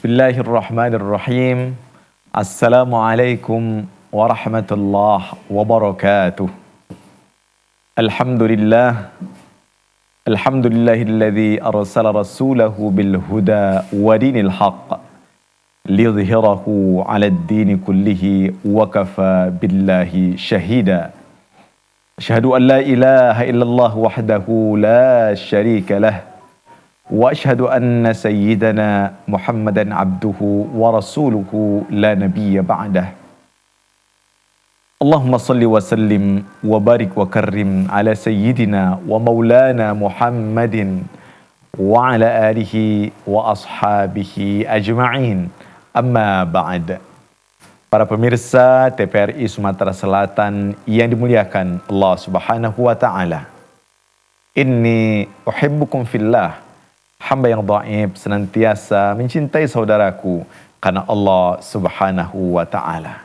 Bismillahirrahmanirrahim. Assalamualaikum warahmatullahi wabarakatuh. Alhamdulillah. Alhamdulillahilladzi arsala rasulahu bil huda wa dinil haqq liyudhhirahu 'alad dini kullihi wa kafa billahi syahida. Asyhadu an la ilaha illallah wahdahu la syarika lah. Wa asyhadu anna sayyidana Muhammadan abduhu wa rasuluhu la nabiyya ba'dah. Allahumma salli wa sallim wa barik wa karrim ala sayyidina wa maulana Muhammadin wa ala alihi wa ashabihi ajma'in. Amma ba'd. Para pemirsa TVRI Sumatera Selatan yang dimuliakan Allah Subhanahu wa taala. Inni uhibbukum fillah. Hamba yang dhaif senantiasa mencintai saudaraku karena Allah Subhanahu wa taala.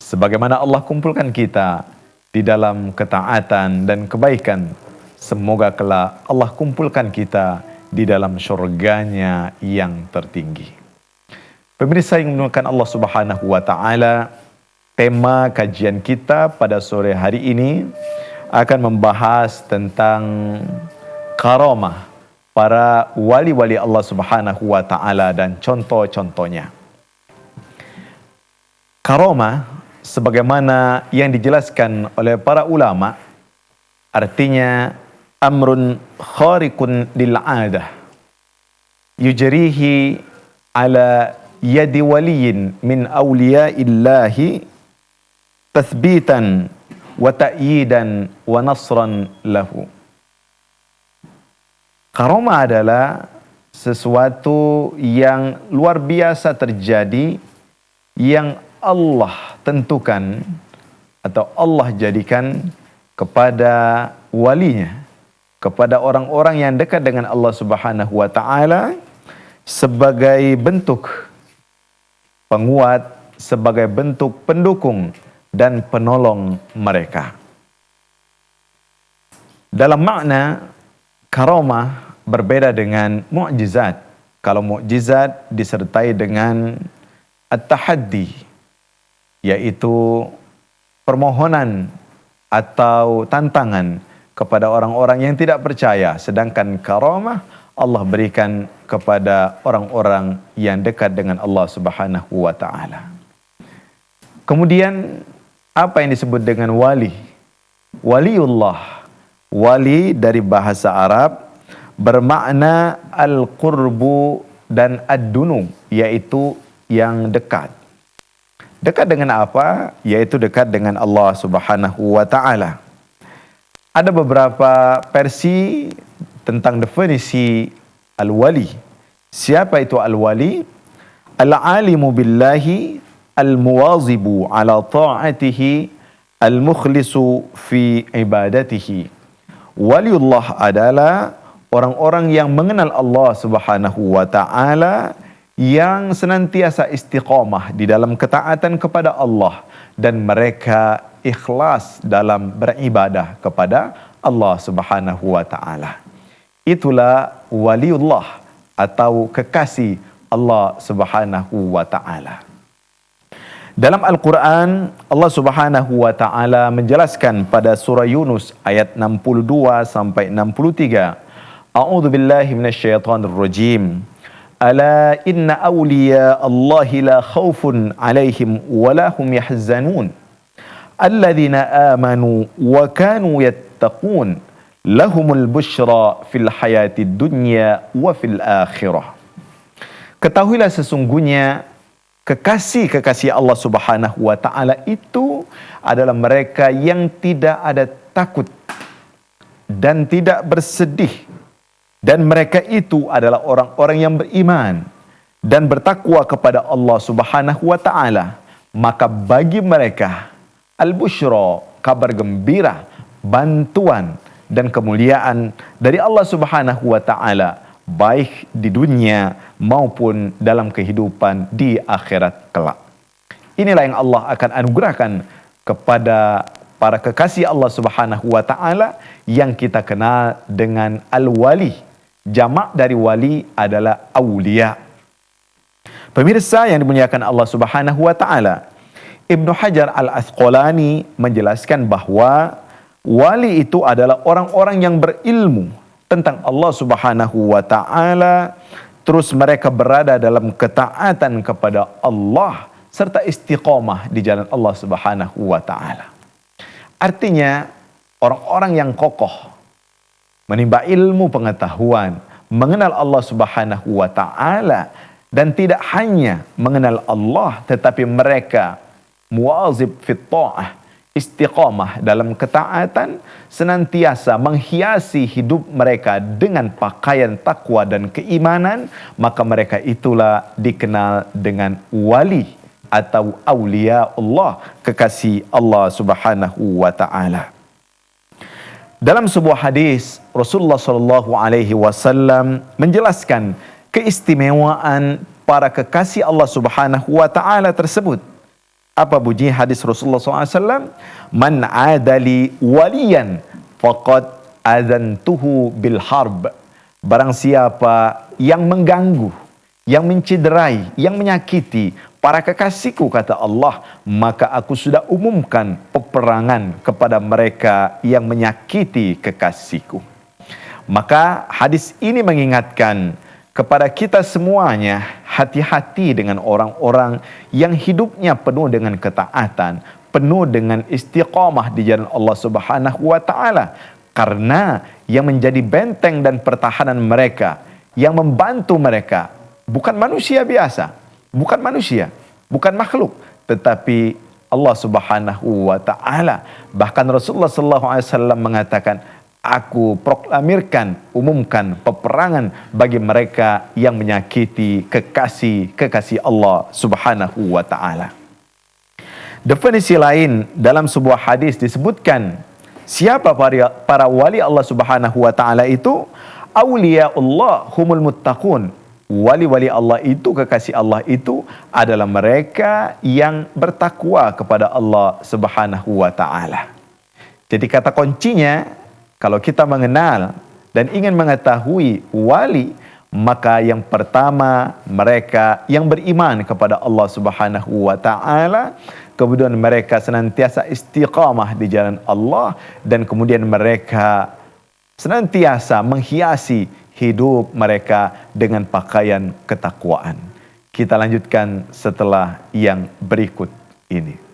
Sebagaimana Allah kumpulkan kita di dalam ketaatan dan kebaikan, semoga kelak Allah kumpulkan kita di dalam syurganya yang tertinggi. Pemirsa yang dimuliakan Allah Subhanahu wa taala, tema kajian kita pada sore hari ini akan membahas tentang karamah para wali-wali Allah Subhanahu wa taala dan contoh-contohnya. Karamah sebagaimana yang dijelaskan oleh para ulama artinya amrun khariqun lil 'adah yujrihi ala yadi waliyin min awliyaillahi tathbitan wa ta'yidan wa nasran lahu. Karamah adalah sesuatu yang luar biasa terjadi yang Allah tentukan atau Allah jadikan kepada walinya, kepada orang-orang yang dekat dengan Allah Subhanahu wa taala sebagai bentuk penguat, sebagai bentuk pendukung dan penolong mereka. Dalam makna karamah berbeda dengan mukjizat. Kalau mukjizat disertai dengan at-tahaddi, yaitu permohonan atau tantangan kepada orang-orang yang tidak percaya. Sedangkan karamah Allah berikan kepada orang-orang yang dekat dengan Allah Subhanahu wa taala. Kemudian apa yang disebut dengan wali? Waliullah. Wali dari bahasa Arab bermakna al-qurbu dan ad-dunu, yaitu yang dekat. Dekat dengan apa? Yaitu dekat dengan Allah Subhanahu wa taala. Ada beberapa versi tentang definisi al-wali. Siapa itu al-wali? Al-alimu billahi, al-muwazibu ala ta'atihi, al-mukhlisu fi ibadatihi. Waliullah adalah orang-orang yang mengenal Allah Subhanahu wa taala, yang senantiasa istiqamah di dalam ketaatan kepada Allah dan mereka ikhlas dalam beribadah kepada Allah Subhanahu wa taala. Itulah waliullah atau kekasih Allah Subhanahu wa taala. Dalam Al-Quran, Allah Subhanahu wa ta'ala menjelaskan pada surah Yunus ayat 62 sampai 63. A'udzu billahi minasyaitonir rajim. Ala inna awliya Allahi la khaufun 'alaihim wa la hum yahzanun. Alladzina amanu wa kanu yattaqun. Lahumul busyra fil hayatid dunya wa fil akhirah. Ketahuilah sesungguhnya kekasih-kekasih Allah Subhanahu wa taala itu adalah mereka yang tidak ada takut dan tidak bersedih, dan mereka itu adalah orang-orang yang beriman dan bertakwa kepada Allah Subhanahu wa taala. Maka bagi mereka al-busyra, kabar gembira, bantuan dan kemuliaan dari Allah Subhanahu wa taala, baik di dunia maupun dalam kehidupan di akhirat kelak. Inilah yang Allah akan anugerahkan kepada para kekasih Allah Subhanahu wa taala yang kita kenal dengan al-wali. Jamak dari wali adalah aulia. Pemirsa yang dimuliakan Allah Subhanahu wa taala, Ibnu Hajar Al-Asqalani menjelaskan bahwa wali itu adalah orang-orang yang berilmu tentang Allah Subhanahu wa taala, terus mereka berada dalam ketaatan kepada Allah serta istiqomah di jalan Allah Subhanahu wa taala. Artinya orang-orang yang kokoh menimba ilmu pengetahuan, mengenal Allah Subhanahu wa taala, dan tidak hanya mengenal Allah tetapi mereka muwazib fit ta'ah, istiqamah dalam ketaatan, senantiasa menghiasi hidup mereka dengan pakaian takwa dan keimanan, maka mereka itulah dikenal dengan wali atau aulia Allah, kekasih Allah Subhanahu wa taala. Dalam sebuah hadis, Rasulullah sallallahu alaihi wasallam menjelaskan keistimewaan para kekasih Allah Subhanahu wa taala tersebut. Apa bunyi hadis Rasulullah SAW? Man adali waliyan faqad adzantuhu bil harb. Barang siapa yang mengganggu, yang mencederai, yang menyakiti para kekasihku, kata Allah, maka aku sudah umumkan peperangan kepada mereka yang menyakiti kekasihku. Maka hadis ini mengingatkan kepada kita semuanya, hati-hati dengan orang-orang yang hidupnya penuh dengan ketaatan, penuh dengan istiqamah di jalan Allah Subhanahu wa taala. Karena yang menjadi benteng dan pertahanan mereka, yang membantu mereka, bukan manusia biasa, bukan manusia, bukan makhluk, tetapi Allah Subhanahu wa taala. Bahkan Rasulullah sallallahu alaihi wasallam mengatakan, aku proklamirkan, umumkan peperangan bagi mereka yang menyakiti kekasih Allah Subhanahu wa taala. Definisi lain dalam sebuah hadis disebutkan, siapa para wali Allah Subhanahu wa taala itu? Auliyaullah humul muttaqun. Wali-wali Allah itu, kekasih Allah itu adalah mereka yang bertakwa kepada Allah Subhanahu wa taala. Jadi kata kuncinya, kalau kita mengenal dan ingin mengetahui wali, maka yang pertama mereka yang beriman kepada Allah Subhanahu wa taala, kemudian mereka senantiasa istiqamah di jalan Allah, dan kemudian mereka senantiasa menghiasi hidup mereka dengan pakaian ketakwaan. Kita lanjutkan setelah yang berikut ini.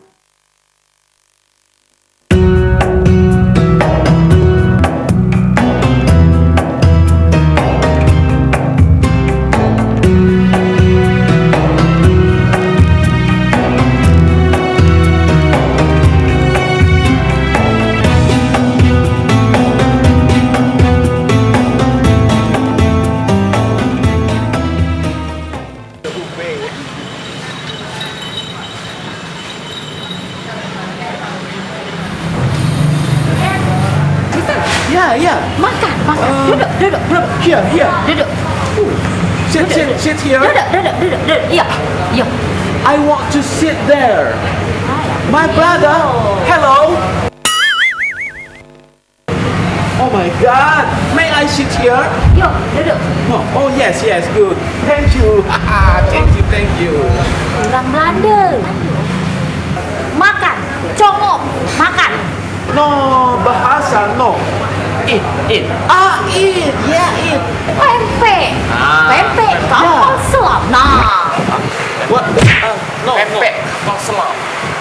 Yeah. Makan. Duduk. Here. Duduk. Sit here. Duduk. Ya. I want to sit there. My brother. Hello. Oh my God. May I sit here? Yuk, duduk. No. Oh yes. Good. Thank you. Thank you. Orang Belanda. Makan. Congok. Makan. No, bahasa no. Eat. Eat. Yeah, eat. Pempek. Pempek kapal selam. Nah. What? No. Pempek, bang selam.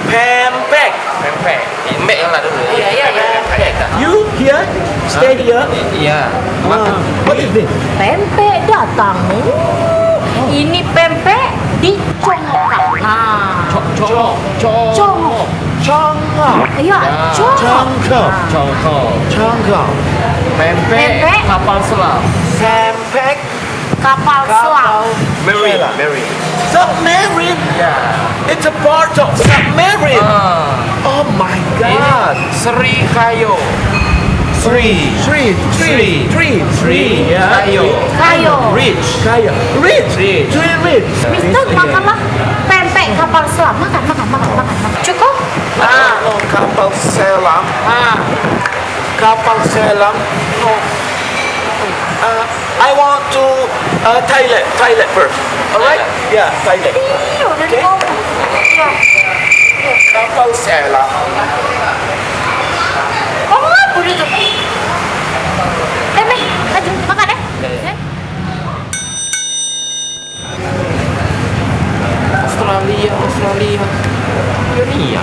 Pempek. Pempek yang lah dulu. Iya. You here? Stay here. Iya. What is this? Pempek datang. Ini pempek dicongokkan. Nah. Congok. Chongkok. Iya, Chongkok. Chongkok. Pempek kapal selam. Pempek. kapal selam. Marine. Submarine. Yeah. It's a part of submarine. Oh my God. Sri Kayo. Three. Yeah. Kayo. Rich. Mister, makanlah pempek kapal selam. Makan. Cukup? No, kapal selam. Kapal selam. No. I want to toilet first. Alright? Yeah, silent. Iya, udah ngomong. Iya. Kapal selam. Ngomong apa dia tuh? Meh, maju, makan ya. Australia. Dunia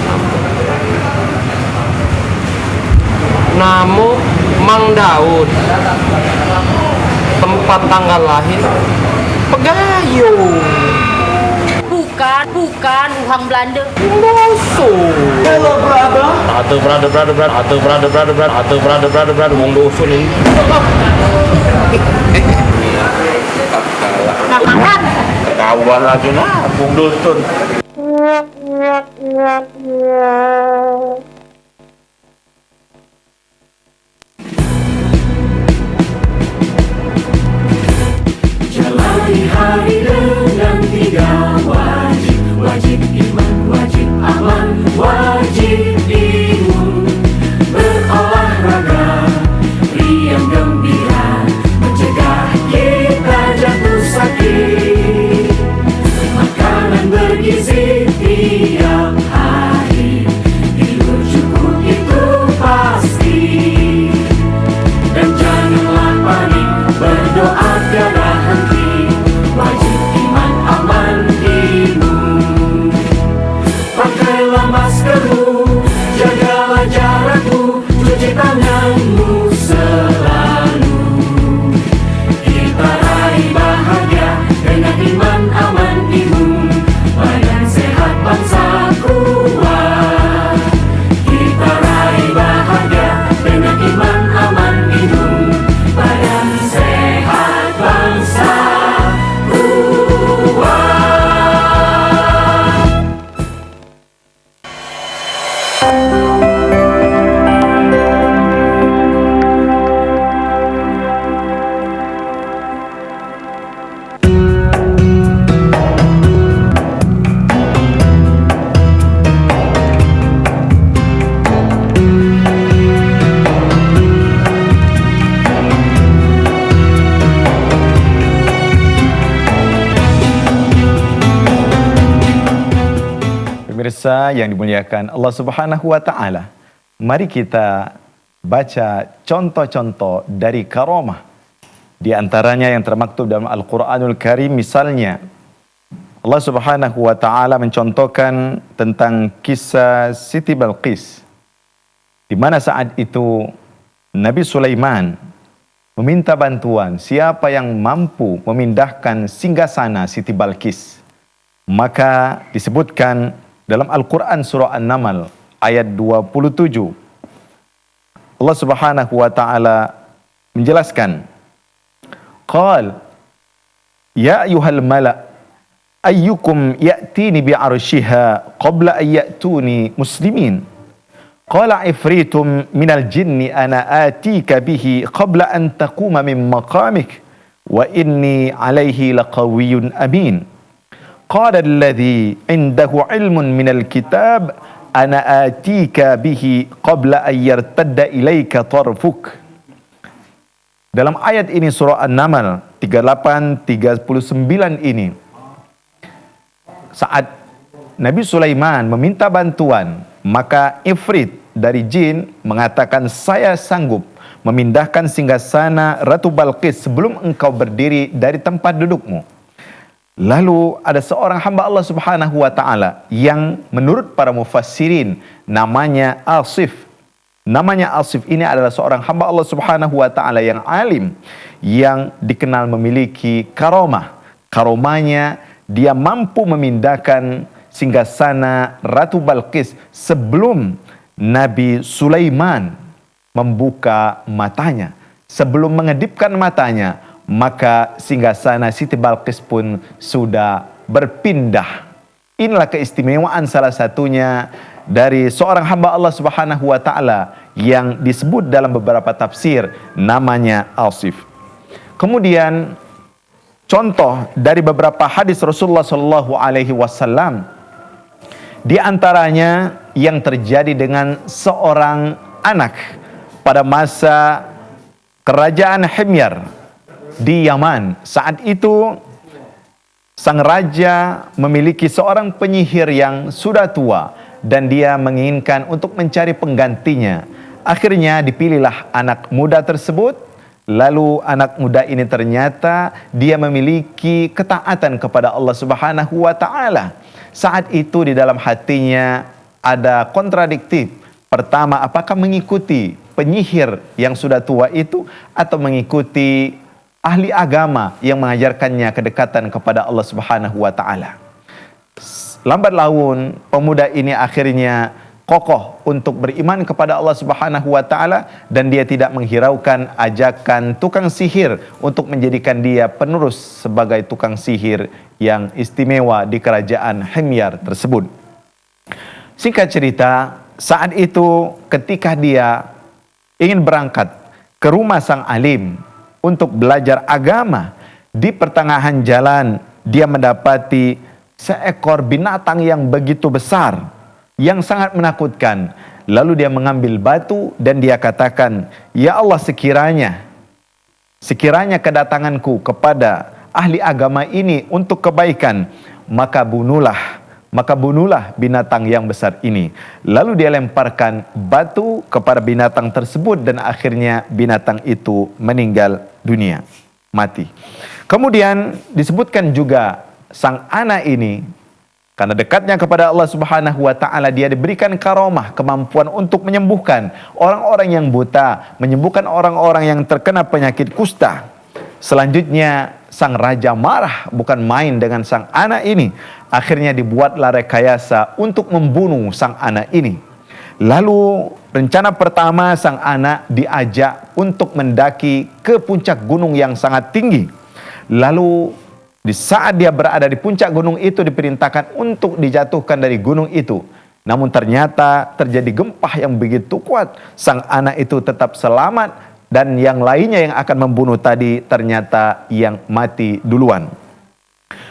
Namo Mang Daud. Tempat tanggal lahir Pegayung. Bukan, Wuhan Belanda. Musuh. Hello, brother. Brother, wong dusun ini. Makan. Ketahuan lagi nah, Bung Dusun. Jalani hari dengan 3 wajib. Wajib iman, wajib aman, wajib imun. Berolahraga, riang gembira, mencegah kita jatuh sakit. Makanan bergizi tiap hari, tidur cukup itu pasti. Dan janganlah panik, berdoa tiada henti. Wajib iman, aman, imun. Pakailah maskermu, jagalah jarakmu, cuci tanganmu selalu. Kita raih bahagia dengan iman, aman, imun. Badan sehat, bangsa kuat. Kita raih bahagia dengan iman, aman, imun. Badan sehat, bangsa kuat. Pemirsa yang dimuliakan Allah Subhanahu wa taala, mari kita baca contoh-contoh dari karamah. Di antaranya yang termaktub dalam Al-Qur'anul Karim, misalnya Allah Subhanahu wa taala mencontohkan tentang kisah Siti Balqis, di mana saat itu Nabi Sulaiman meminta bantuan siapa yang mampu memindahkan singgasana Siti Balqis. Maka disebutkan dalam Al-Quran surah An-Naml ayat 27, Allah Subhanahu wa taala menjelaskan, qal ya ayyuhal mala ayyukum ya'tini bi'arsyiha qabla an ya'tuni muslimin. Qala ifritum minal jinni ana atika bihi qabla an taquma min maqamik wa inni alaihi laqawiyyun amin. Qala alladhi indahu ilmun minal kitab ana atika bihi qabla an yartadda ilaika tarfuk. Dalam ayat ini surah An-Naml 38-39 ini, saat Nabi Sulaiman meminta bantuan, maka Ifrit dari jin mengatakan, saya sanggup memindahkan singgasana Ratu Balqis sebelum engkau berdiri dari tempat dudukmu. Lalu ada seorang hamba Allah Subhanahu wa taala yang menurut para mufassirin namanya Asif. Namanya Asif ini adalah seorang hamba Allah Subhanahu wa taala yang alim, yang dikenal memiliki karamah. Karamahnya dia mampu memindahkan singgasana Ratu Balqis sebelum Nabi Sulaiman membuka matanya. Sebelum mengedipkan matanya, maka singgasana Siti Balqis pun sudah berpindah. Inilah keistimewaan salah satunya dari seorang hamba Allah Subhanahu wa taala yang disebut dalam beberapa tafsir namanya Asif. Kemudian contoh dari beberapa hadis Rasulullah sallallahu alaihi wasallam, di antaranya yang terjadi dengan seorang anak pada masa kerajaan Himyar di Yaman. Saat itu sang raja memiliki seorang penyihir yang sudah tua dan dia menginginkan untuk mencari penggantinya. Akhirnya dipilihlah anak muda tersebut. Lalu anak muda ini ternyata dia memiliki ketaatan kepada Allah Subhanahu wa taala. Saat itu di dalam hatinya ada kontradiktif. Pertama, apakah mengikuti penyihir yang sudah tua itu atau mengikuti ahli agama yang mengajarkannya kedekatan kepada Allah Subhanahu wa taala. Lambat laun pemuda ini akhirnya kokoh untuk beriman kepada Allah Subhanahu wa taala dan dia tidak menghiraukan ajakan tukang sihir untuk menjadikan dia penerus sebagai tukang sihir yang istimewa di kerajaan Himyar tersebut. Singkat cerita, saat itu ketika dia ingin berangkat ke rumah sang alim untuk belajar agama, di pertengahan jalan dia mendapati seekor binatang yang begitu besar, yang sangat menakutkan. Lalu dia mengambil batu dan dia katakan, "Ya Allah, sekiranya kedatanganku kepada ahli agama ini untuk kebaikan, maka bunuhlah binatang yang besar ini." Lalu dia lemparkan batu kepada binatang tersebut dan akhirnya binatang itu meninggal dunia, mati. Kemudian disebutkan juga sang anak ini karena dekatnya kepada Allah Subhanahu wa taala, dia diberikan karomah, kemampuan untuk menyembuhkan orang-orang yang buta, menyembuhkan orang-orang yang terkena penyakit kusta. Selanjutnya sang raja marah bukan main dengan sang anak ini. Akhirnya dibuatlah rekayasa untuk membunuh sang anak ini. Lalu rencana pertama, sang anak diajak untuk mendaki ke puncak gunung yang sangat tinggi. Lalu di saat dia berada di puncak gunung itu diperintahkan untuk dijatuhkan dari gunung itu. Namun ternyata terjadi gempa yang begitu kuat. Sang anak itu tetap selamat dan yang lainnya yang akan membunuh tadi ternyata yang mati duluan.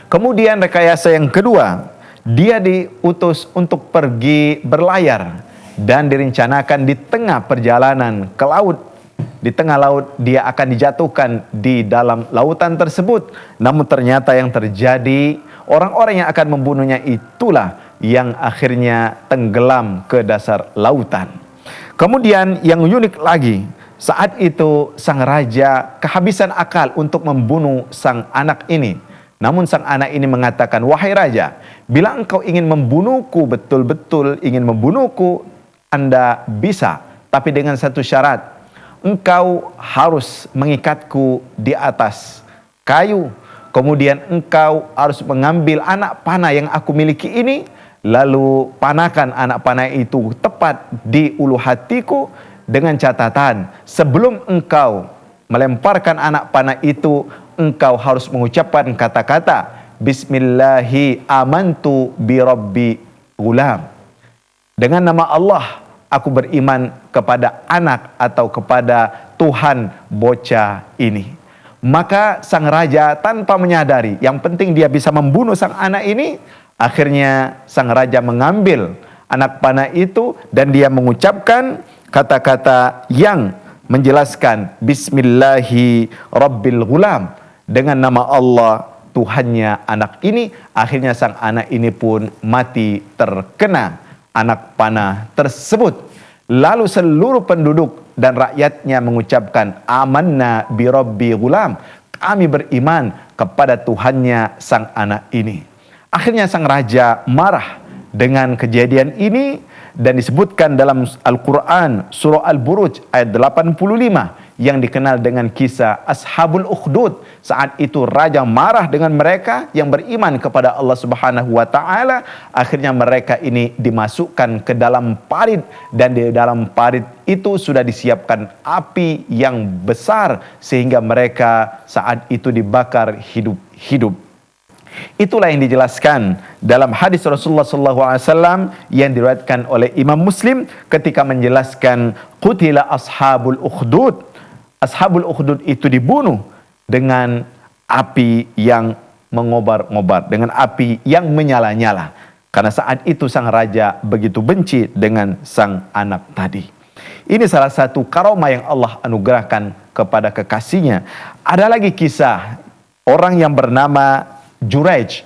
Kemudian rekayasa yang kedua, dia diutus untuk pergi berlayar dan direncanakan di tengah perjalanan ke laut. Di tengah laut dia akan dijatuhkan di dalam lautan tersebut. Namun ternyata yang terjadi, orang-orang yang akan membunuhnya itulah yang akhirnya tenggelam ke dasar lautan. Kemudian yang unik lagi, saat itu sang raja kehabisan akal untuk membunuh sang anak ini. Namun sang anak ini mengatakan, "Wahai raja, bila engkau ingin membunuhku, betul-betul ingin membunuhku, Anda bisa. Tapi dengan satu syarat, engkau harus mengikatku di atas kayu. Kemudian engkau harus mengambil anak panah yang aku miliki ini, lalu panahkan anak panah itu tepat di ulu hatiku dengan catatan, sebelum engkau melemparkan anak panah itu, engkau harus mengucapkan kata-kata, Bismillahi amantu bi rabbi gulam. Dengan nama Allah, aku beriman kepada anak atau kepada Tuhan bocah ini." Maka sang raja tanpa menyadari, yang penting dia bisa membunuh sang anak ini. Akhirnya sang raja mengambil anak panah itu dan dia mengucapkan kata-kata yang menjelaskan Bismillahi rabbil gulam, dengan nama Allah Tuhannya anak ini. Akhirnya sang anak ini pun mati terkena anak panah tersebut. Lalu seluruh penduduk dan rakyatnya mengucapkan, "Amanna bi rabbi gulam." Kami beriman kepada Tuhannya sang anak ini. Akhirnya sang raja marah dengan kejadian ini dan disebutkan dalam Al-Quran surah Al-Buruj ayat 85 yang dikenal dengan kisah Ashabul Ukhdud. Saat itu raja marah dengan mereka yang beriman kepada Allah Subhanahu wa taala. Akhirnya mereka ini dimasukkan ke dalam parit dan di dalam parit itu sudah disiapkan api yang besar sehingga mereka saat itu dibakar hidup-hidup. Itulah yang dijelaskan dalam hadis Rasulullah SAW yang diriwayatkan oleh Imam Muslim ketika menjelaskan qutila ashabul ukhdud. Ashabul ukhdud itu dibunuh dengan api yang mengobar-ngobar, dengan api yang menyala-nyala. Karena saat itu sang raja begitu benci dengan sang anak tadi. Ini salah satu karomah yang Allah anugerahkan kepada kekasihnya. Ada lagi kisah orang yang bernama Juraij.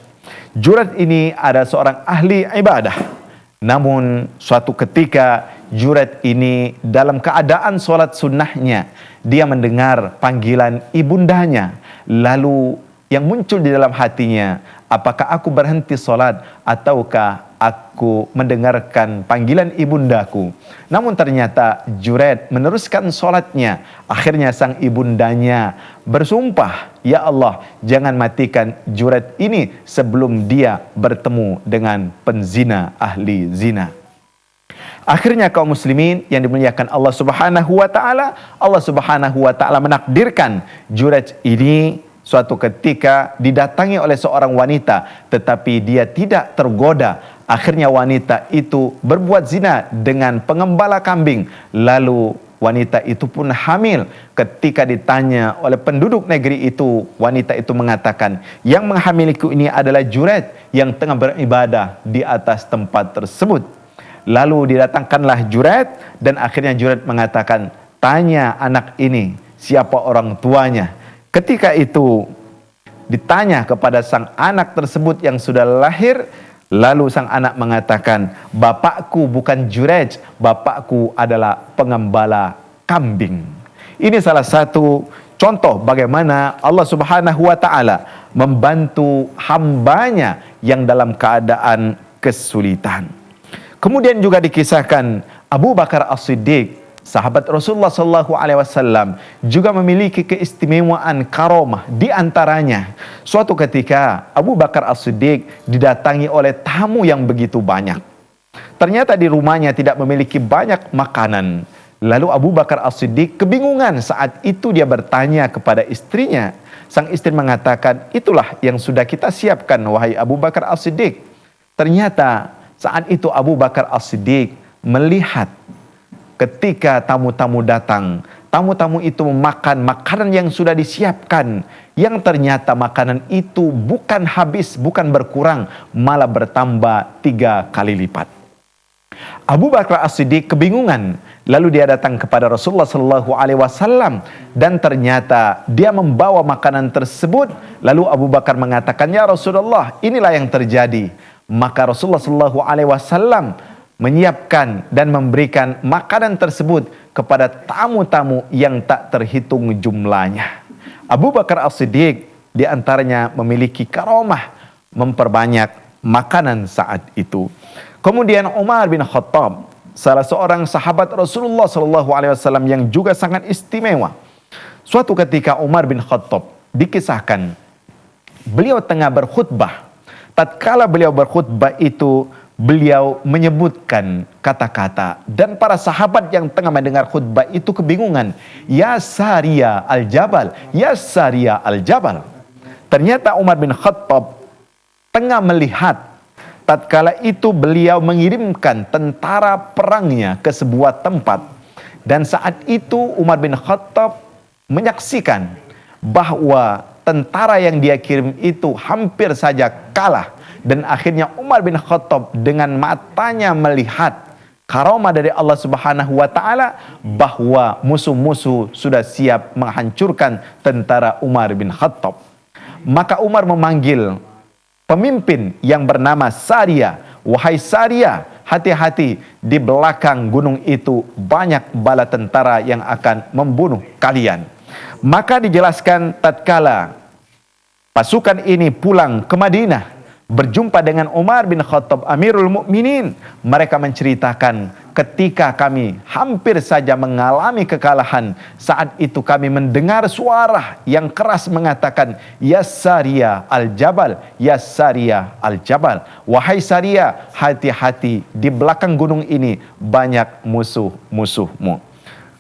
Juraij ini ada seorang ahli ibadah. Namun suatu ketika Juraij ini dalam keadaan sholat sunnahnya, dia mendengar panggilan ibundanya. Lalu yang muncul di dalam hatinya, apakah aku berhenti sholat ataukah aku mendengarkan panggilan ibundaku? Namun ternyata Juraij meneruskan sholatnya. Akhirnya sang ibundanya bersumpah, ya Allah, jangan matikan Juraij ini sebelum dia bertemu dengan penzina ahli zina. Akhirnya kaum muslimin yang dimuliakan Allah Subhanahu wa taala, Allah Subhanahu wa taala menakdirkan Juraij ini suatu ketika didatangi oleh seorang wanita, tetapi dia tidak tergoda. Akhirnya wanita itu berbuat zina dengan pengembala kambing. Lalu wanita itu pun hamil. Ketika ditanya oleh penduduk negeri itu, wanita itu mengatakan, yang menghamiliku ini adalah Juraij yang tengah beribadah di atas tempat tersebut. Lalu didatangkanlah Juraij dan akhirnya Juraij mengatakan, tanya anak ini siapa orang tuanya. Ketika itu ditanya kepada sang anak tersebut yang sudah lahir, lalu sang anak mengatakan, bapakku bukan Juraij, bapakku adalah pengembala kambing. Ini salah satu contoh bagaimana Allah Subhanahu wa taala membantu hambanya yang dalam keadaan kesulitan. Kemudian juga dikisahkan Abu Bakar As-Siddiq, sahabat Rasulullah SAW, juga memiliki keistimewaan karomah. Di antaranya, suatu ketika Abu Bakar As-Siddiq didatangi oleh tamu yang begitu banyak. Ternyata di rumahnya tidak memiliki banyak makanan. Lalu Abu Bakar As-Siddiq kebingungan. Saat itu dia bertanya kepada istrinya. Sang istri mengatakan, itulah yang sudah kita siapkan wahai Abu Bakar As-Siddiq. Ternyata saat itu Abu Bakar As-Siddiq melihat ketika tamu-tamu datang, tamu-tamu itu memakan makanan yang sudah disiapkan, yang ternyata makanan itu bukan habis, bukan berkurang, malah bertambah 3 kali lipat. Abu Bakar As-Siddiq kebingungan, lalu dia datang kepada Rasulullah SAW dan ternyata dia membawa makanan tersebut. Lalu Abu Bakar mengatakan, ya Rasulullah, inilah yang terjadi. Maka Rasulullah SAW menyiapkan dan memberikan makanan tersebut kepada tamu-tamu yang tak terhitung jumlahnya. Abu Bakar As-Siddiq diantaranya memiliki karomah memperbanyak makanan saat itu. Kemudian Umar bin Khattab, salah seorang sahabat Rasulullah SAW yang juga sangat istimewa. Suatu ketika Umar bin Khattab dikisahkan beliau tengah berkhutbah. Tatkala beliau berkhutbah itu, beliau menyebutkan kata-kata dan para sahabat yang tengah mendengar khutbah itu kebingungan. Ya Sariya al-Jabal, ya Sariya al-Jabal. Ternyata Umar bin Khattab tengah melihat tatkala itu beliau mengirimkan tentara perangnya ke sebuah tempat. Dan saat itu Umar bin Khattab menyaksikan bahwa tentara yang dia kirim itu hampir saja kalah. Dan akhirnya Umar bin Khattab dengan matanya melihat karomah dari Allah Subhanahu wa taala bahwa musuh-musuh sudah siap menghancurkan tentara Umar bin Khattab. Maka Umar memanggil pemimpin yang bernama Sariya. Wahai Sariya, hati-hati, di belakang gunung itu banyak bala tentara yang akan membunuh kalian. Maka dijelaskan tatkala pasukan ini pulang ke Madinah, berjumpa dengan Umar bin Khattab Amirul Mukminin, mereka menceritakan ketika kami hampir saja mengalami kekalahan, saat itu kami mendengar suara yang keras mengatakan, ya Sariya al-Jabal, ya Sariya al-Jabal. Wahai Sariya, hati-hati, di belakang gunung ini banyak musuh-musuhmu.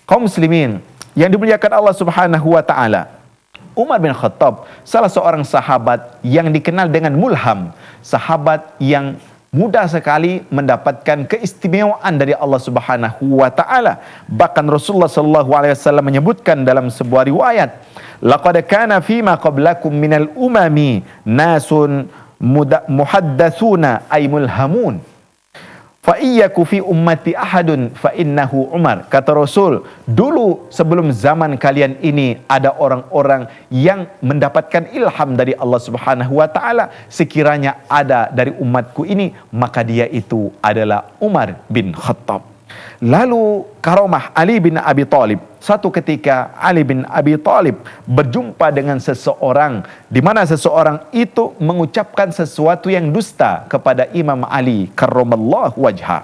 Kaum muslimin yang dimuliakan Allah Subhanahu wa taala, Umar bin Khattab salah seorang sahabat yang dikenal dengan mulham, sahabat yang mudah sekali mendapatkan keistimewaan dari Allah Subhanahu wa taala. Bahkan Rasulullah SAW menyebutkan dalam sebuah riwayat, laqad kana fima qablakum minal umami nasun muhaddatsuna ay mulhamun Fa iyyaku fi ummati ahadun fa innahu Umar. Kata Rasul, dulu sebelum zaman kalian ini ada orang-orang yang mendapatkan ilham dari Allah Subhanahu wa taala. Sekiranya ada dari umatku ini, maka dia itu adalah Umar bin Khattab. Lalu karomah Ali bin Abi Thalib. Satu ketika Ali bin Abi Thalib berjumpa dengan seseorang, di mana seseorang itu mengucapkan sesuatu yang dusta kepada Imam Ali karramallahu wajha.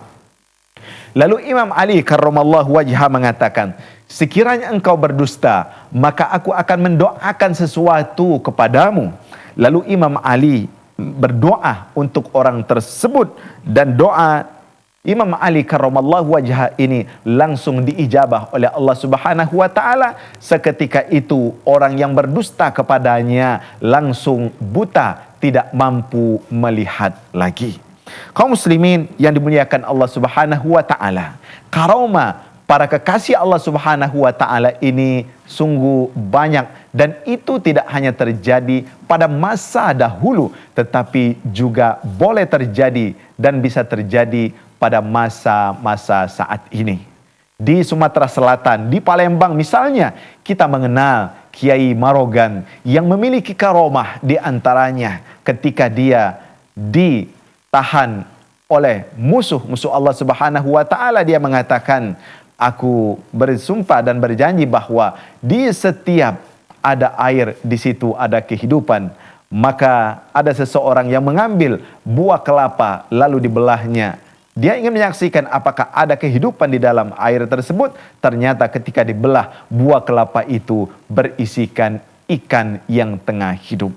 Lalu Imam Ali karramallahu wajha mengatakan, sekiranya engkau berdusta, maka aku akan mendoakan sesuatu kepadamu. Lalu Imam Ali berdoa untuk orang tersebut, dan doa Imam Ali karramallahu wajha ini langsung diijabah oleh Allah Subhanahu wa taala. Seketika itu orang yang berdusta kepadanya langsung buta, tidak mampu melihat lagi. Kaum muslimin yang dimuliakan Allah Subhanahu wa taala, karomah para kekasih Allah Subhanahu wa taala ini sungguh banyak, dan itu tidak hanya terjadi pada masa dahulu, tetapi juga boleh terjadi dan bisa terjadi pada masa-masa saat ini. Di Sumatera Selatan, di Palembang misalnya, kita mengenal Kiai Marogan yang memiliki karomah. Di antaranya ketika dia ditahan oleh musuh Allah Subhanahu wa taala, dia mengatakan, aku bersumpah dan berjanji bahwa di setiap ada air, di situ ada kehidupan. Maka ada seseorang yang mengambil buah kelapa lalu dibelahnya. Dia ingin menyaksikan apakah ada kehidupan di dalam air tersebut. Ternyata ketika dibelah, buah kelapa itu berisikan ikan yang tengah hidup.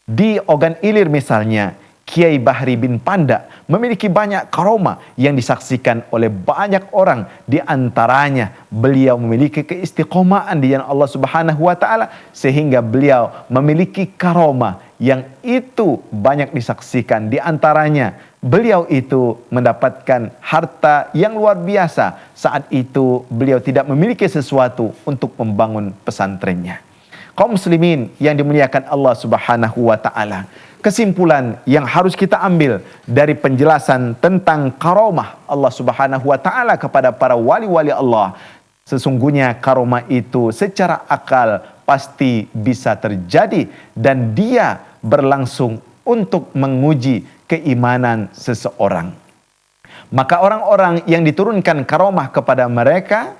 Di Ogan Ilir misalnya, Kiai Bahri bin Panda memiliki banyak karomah yang disaksikan oleh banyak orang. Di antaranya beliau memiliki keistiqomahan di jalan Allah Subhanahu wa taala, sehingga beliau memiliki karomah yang itu banyak disaksikan. Di antaranya beliau itu mendapatkan harta yang luar biasa. Saat itu beliau tidak memiliki sesuatu untuk membangun pesantrennya. Kaum muslimin yang dimuliakan Allah Subhanahu wa taala, kesimpulan yang harus kita ambil dari penjelasan tentang karomah Allah Subhanahu wa taala kepada para wali-wali Allah, sesungguhnya karomah itu secara akal pasti bisa terjadi, dan dia berlangsung untuk menguji keimanan seseorang. Maka orang-orang yang diturunkan karomah kepada mereka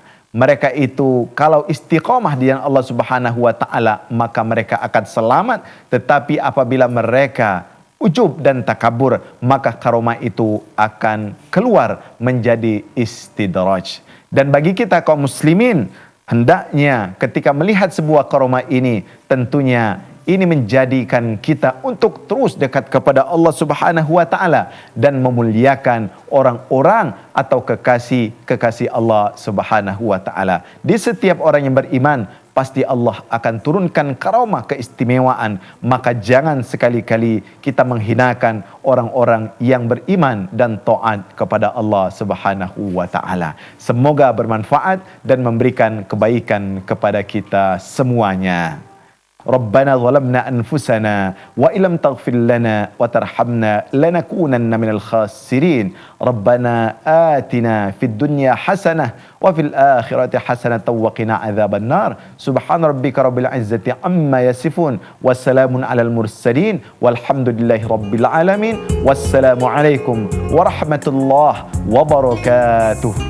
itu kalau istiqomah di jalan Allah Subhanahu wa taala, maka mereka akan selamat. Tetapi apabila mereka ujub dan takabur, maka karomah itu akan keluar menjadi istidraj. Dan bagi kita kaum muslimin, hendaknya ketika melihat sebuah karomah ini, tentunya ini menjadikan kita untuk terus dekat kepada Allah Subhanahu wa taala dan memuliakan orang-orang atau kekasih Allah Subhanahu wa taala. Di setiap orang yang beriman, pasti Allah akan turunkan karomah keistimewaan. Maka jangan sekali-kali kita menghinakan orang-orang yang beriman dan taat kepada Allah Subhanahu wa taala. Semoga bermanfaat dan memberikan kebaikan kepada kita semuanya. ربنا ظلمنا أنفسنا وإن لم تغفر لنا وترحمنا لنكونن من الخاسرين ربنا آتنا في الدنيا حسنة وفي الآخرة حسنة وقنا عذاب النار سبحان ربك رب العزة عما يصفون والسلام على المرسلين والحمد لله رب العالمين والسلام عليكم ورحمة الله وبركاته.